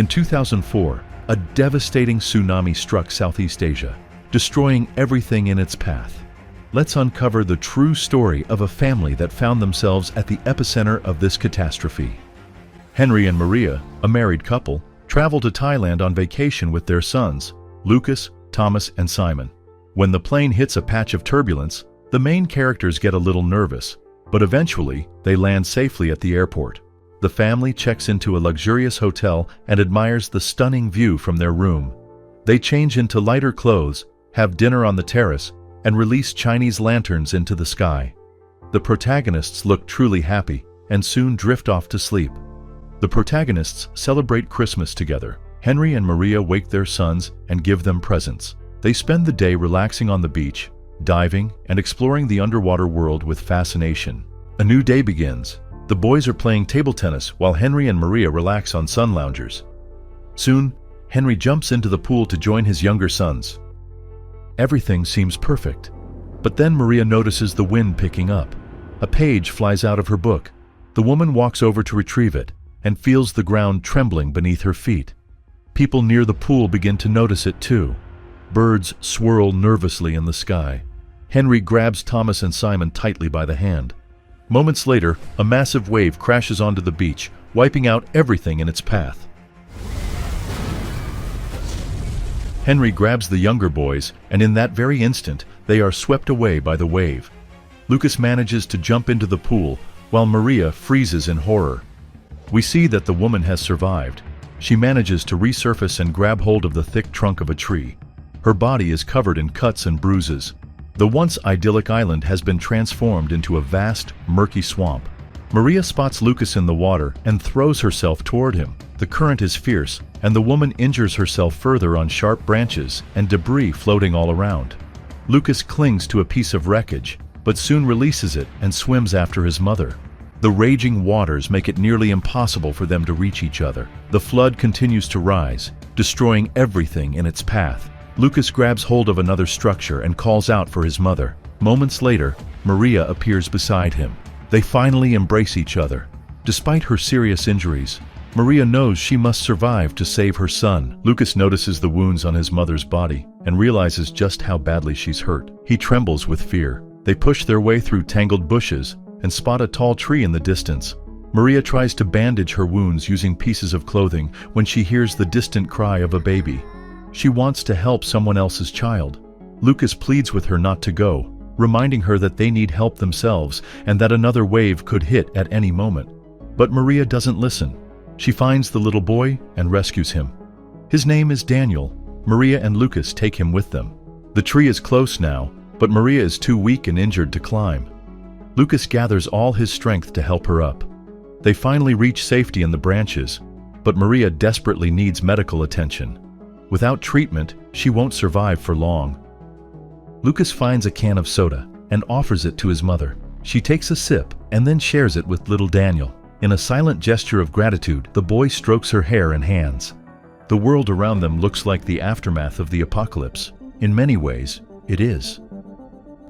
In 2004, a devastating tsunami struck Southeast Asia, destroying everything in its path. Let's uncover the true story of a family that found themselves at the epicenter of this catastrophe. Henry and Maria, a married couple, travel to Thailand on vacation with their sons, Lucas, Thomas, and Simon. When the plane hits a patch of turbulence, the main characters get a little nervous, but eventually they land safely at the airport. The family checks into a luxurious hotel and admires the stunning view from their room. They change into lighter clothes, have dinner on the terrace, and release Chinese lanterns into the sky. The protagonists look truly happy and soon drift off to sleep. The protagonists celebrate Christmas together. Henry and Maria wake their sons and give them presents. They spend the day relaxing on the beach, diving, and exploring the underwater world with fascination. A new day begins. The boys are playing table tennis while Henry and Maria relax on sun loungers. Soon, Henry jumps into the pool to join his younger sons. Everything seems perfect, but then Maria notices the wind picking up. A page flies out of her book. The woman walks over to retrieve it and feels the ground trembling beneath her feet. People near the pool begin to notice it too. Birds swirl nervously in the sky. Henry grabs Thomas and Simon tightly by the hand. Moments later, a massive wave crashes onto the beach, wiping out everything in its path. Henry grabs the younger boys, and in that very instant, they are swept away by the wave. Lucas manages to jump into the pool, while Maria freezes in horror. We see that the woman has survived. She manages to resurface and grab hold of the thick trunk of a tree. Her body is covered in cuts and bruises. The once idyllic island has been transformed into a vast, murky swamp. Maria spots Lucas in the water and throws herself toward him. The current is fierce, and the woman injures herself further on sharp branches and debris floating all around. Lucas clings to a piece of wreckage, but soon releases it and swims after his mother. The raging waters make it nearly impossible for them to reach each other. The flood continues to rise, destroying everything in its path. Lucas grabs hold of another structure and calls out for his mother. Moments later, Maria appears beside him. They finally embrace each other. Despite her serious injuries, Maria knows she must survive to save her son. Lucas notices the wounds on his mother's body and realizes just how badly she's hurt. He trembles with fear. They push their way through tangled bushes and spot a tall tree in the distance. Maria tries to bandage her wounds using pieces of clothing when she hears the distant cry of a baby. She wants to help someone else's child. Lucas pleads with her not to go, reminding her that they need help themselves and that another wave could hit at any moment. But Maria doesn't listen. She finds the little boy and rescues him. His name is Daniel. Maria and Lucas take him with them. The tree is close now, but Maria is too weak and injured to climb. Lucas gathers all his strength to help her up. They finally reach safety in the branches, but Maria desperately needs medical attention. Without treatment, she won't survive for long. Lucas finds a can of soda and offers it to his mother. She takes a sip and then shares it with little Daniel. In a silent gesture of gratitude, the boy strokes her hair and hands. The world around them looks like the aftermath of the apocalypse. In many ways, it is.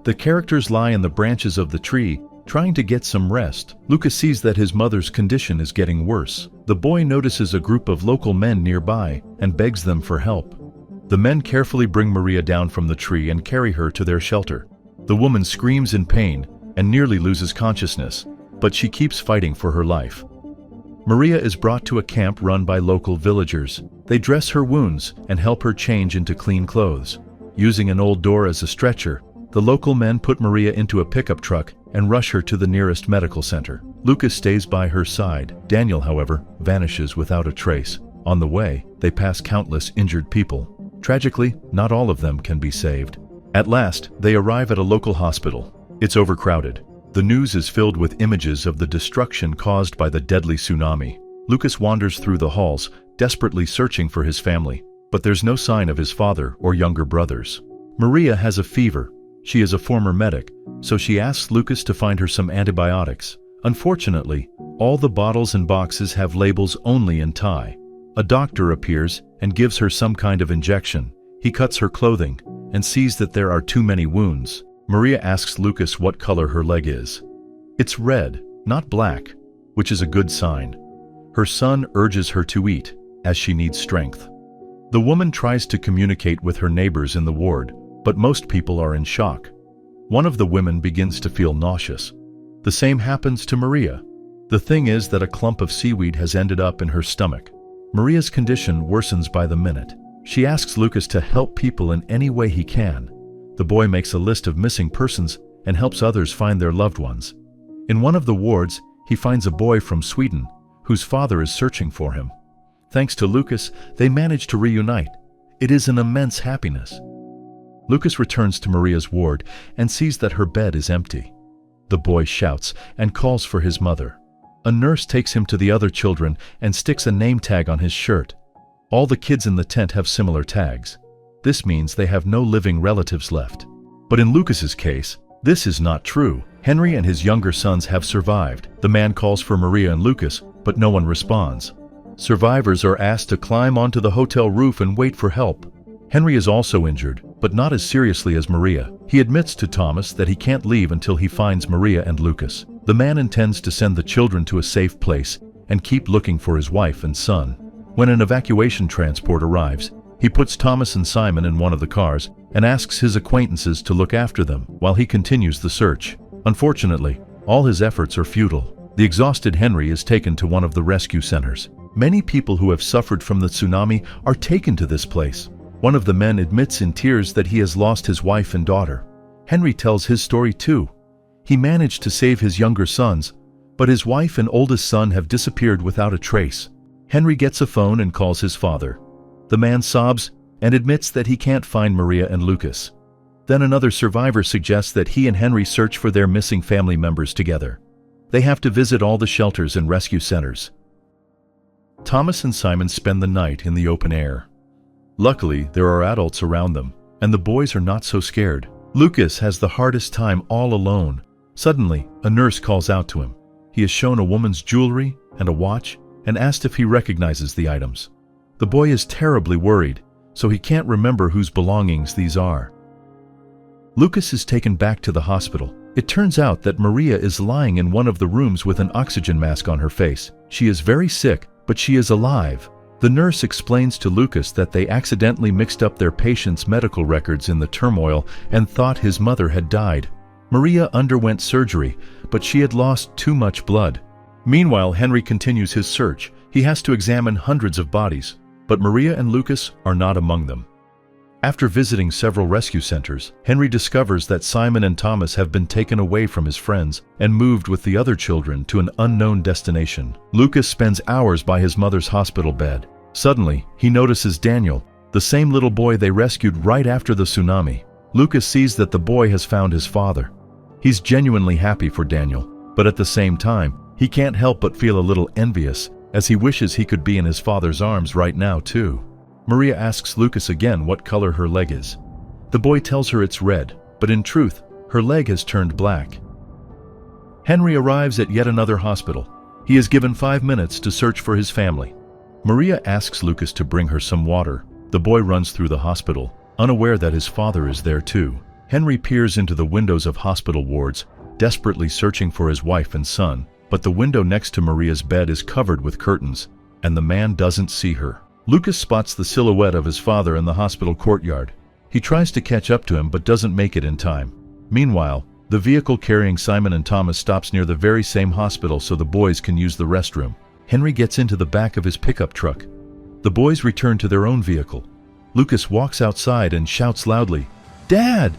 The characters lie in the branches of the tree, trying to get some rest. Lucas sees that his mother's condition is getting worse. The boy notices a group of local men nearby and begs them for help. The men carefully bring Maria down from the tree and carry her to their shelter. The woman screams in pain and nearly loses consciousness, but she keeps fighting for her life. Maria is brought to a camp run by local villagers. They dress her wounds and help her change into clean clothes. Using an old door as a stretcher, the local men put Maria into a pickup truck and rush her to the nearest medical center. Lucas stays by her side. Daniel, however, vanishes without a trace. On the way, they pass countless injured people. Tragically, not all of them can be saved. At last, they arrive at a local hospital. It's overcrowded. The news is filled with images of the destruction caused by the deadly tsunami. Lucas wanders through the halls, desperately searching for his family, but there's no sign of his father or younger brothers. Maria has a fever. She is a former medic, so she asks Lucas to find her some antibiotics. Unfortunately, all the bottles and boxes have labels only in Thai. A doctor appears and gives her some kind of injection. He cuts her clothing and sees that there are too many wounds. Maria asks Lucas what color her leg is. It's red, not black, which is a good sign. Her son urges her to eat, as she needs strength. The woman tries to communicate with her neighbors in the ward, but most people are in shock. One of the women begins to feel nauseous. The same happens to Maria. The thing is that a clump of seaweed has ended up in her stomach. Maria's condition worsens by the minute. She asks Lucas to help people in any way he can. The boy makes a list of missing persons and helps others find their loved ones. In one of the wards, he finds a boy from Sweden whose father is searching for him. Thanks to Lucas, they manage to reunite. It is an immense happiness. Lucas returns to Maria's ward and sees that her bed is empty. The boy shouts and calls for his mother. A nurse takes him to the other children and sticks a name tag on his shirt. All the kids in the tent have similar tags. This means they have no living relatives left. But in Lucas's case, this is not true. Henry and his younger sons have survived. The man calls for Maria and Lucas, but no one responds. Survivors are asked to climb onto the hotel roof and wait for help. Henry is also injured, but not as seriously as Maria. He admits to Thomas that he can't leave until he finds Maria and Lucas. The man intends to send the children to a safe place and keep looking for his wife and son. When an evacuation transport arrives, he puts Thomas and Simon in one of the cars and asks his acquaintances to look after them while he continues the search. Unfortunately, all his efforts are futile. The exhausted Henry is taken to one of the rescue centers. Many people who have suffered from the tsunami are taken to this place. One of the men admits in tears that he has lost his wife and daughter. Henry tells his story too. He managed to save his younger sons, but his wife and oldest son have disappeared without a trace. Henry gets a phone and calls his father. The man sobs and admits that he can't find Maria and Lucas. Then another survivor suggests that he and Henry search for their missing family members together. They have to visit all the shelters and rescue centers. Thomas and Simon spend the night in the open air. Luckily, there are adults around them, and the boys are not so scared. Lucas has the hardest time all alone. Suddenly, a nurse calls out to him. He is shown a woman's jewelry and a watch and asked if he recognizes the items. The boy is terribly worried, so he can't remember whose belongings these are. Lucas is taken back to the hospital. It turns out that Maria is lying in one of the rooms with an oxygen mask on her face. She is very sick, but she is alive. The nurse explains to Lucas that they accidentally mixed up their patient's medical records in the turmoil and thought his mother had died. Maria underwent surgery, but she had lost too much blood. Meanwhile, Henry continues his search. He has to examine hundreds of bodies, but Maria and Lucas are not among them. After visiting several rescue centers, Henry discovers that Simon and Thomas have been taken away from his friends and moved with the other children to an unknown destination. Lucas spends hours by his mother's hospital bed. Suddenly, he notices Daniel, the same little boy they rescued right after the tsunami. Lucas sees that the boy has found his father. He's genuinely happy for Daniel, but at the same time, he can't help but feel a little envious, as he wishes he could be in his father's arms right now too. Maria asks Lucas again what color her leg is. The boy tells her it's red, but in truth, her leg has turned black. Henry arrives at yet another hospital. He is given 5 minutes to search for his family. Maria asks Lucas to bring her some water. The boy runs through the hospital, unaware that his father is there too. Henry peers into the windows of hospital wards, desperately searching for his wife and son, but the window next to Maria's bed is covered with curtains, and the man doesn't see her. Lucas spots the silhouette of his father in the hospital courtyard. He tries to catch up to him but doesn't make it in time. Meanwhile, the vehicle carrying Simon and Thomas stops near the very same hospital so the boys can use the restroom. Henry gets into the back of his pickup truck. The boys return to their own vehicle. Lucas walks outside and shouts loudly, "Dad!"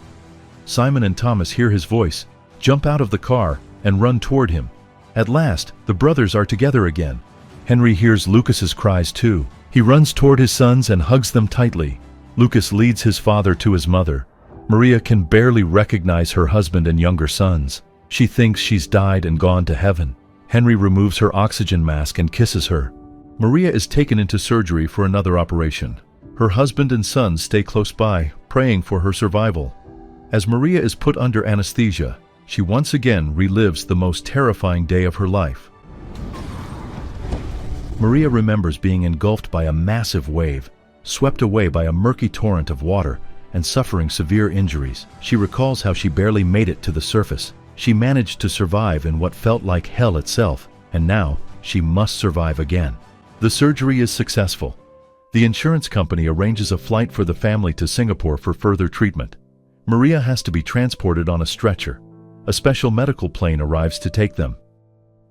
Simon and Thomas hear his voice, jump out of the car, and run toward him. At last, the brothers are together again. Henry hears Lucas's cries too. He runs toward his sons and hugs them tightly. Lucas leads his father to his mother. Maria can barely recognize her husband and younger sons. She thinks she's died and gone to heaven. Henry removes her oxygen mask and kisses her. Maria is taken into surgery for another operation. Her husband and sons stay close by, praying for her survival. As Maria is put under anesthesia, she once again relives the most terrifying day of her life. Maria remembers being engulfed by a massive wave, swept away by a murky torrent of water, and suffering severe injuries. She recalls how she barely made it to the surface. She managed to survive in what felt like hell itself, and now she must survive again. The surgery is successful. The insurance company arranges a flight for the family to Singapore for further treatment. Maria has to be transported on a stretcher. A special medical plane arrives to take them.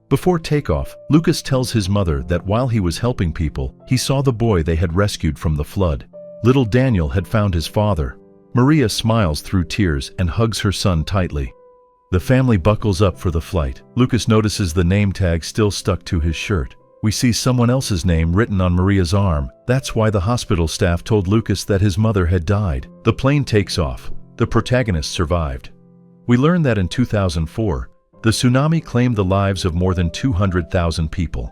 Before takeoff, Lucas tells his mother that while he was helping people, he saw the boy they had rescued from the flood. Little Daniel had found his father. Maria smiles through tears and hugs her son tightly. The family buckles up for the flight. Lucas notices the name tag still stuck to his shirt. We see someone else's name written on Maria's arm. That's why the hospital staff told Lucas that his mother had died. The plane takes off. The protagonist survived. We learn that in 2004, the tsunami claimed the lives of more than 200,000 people.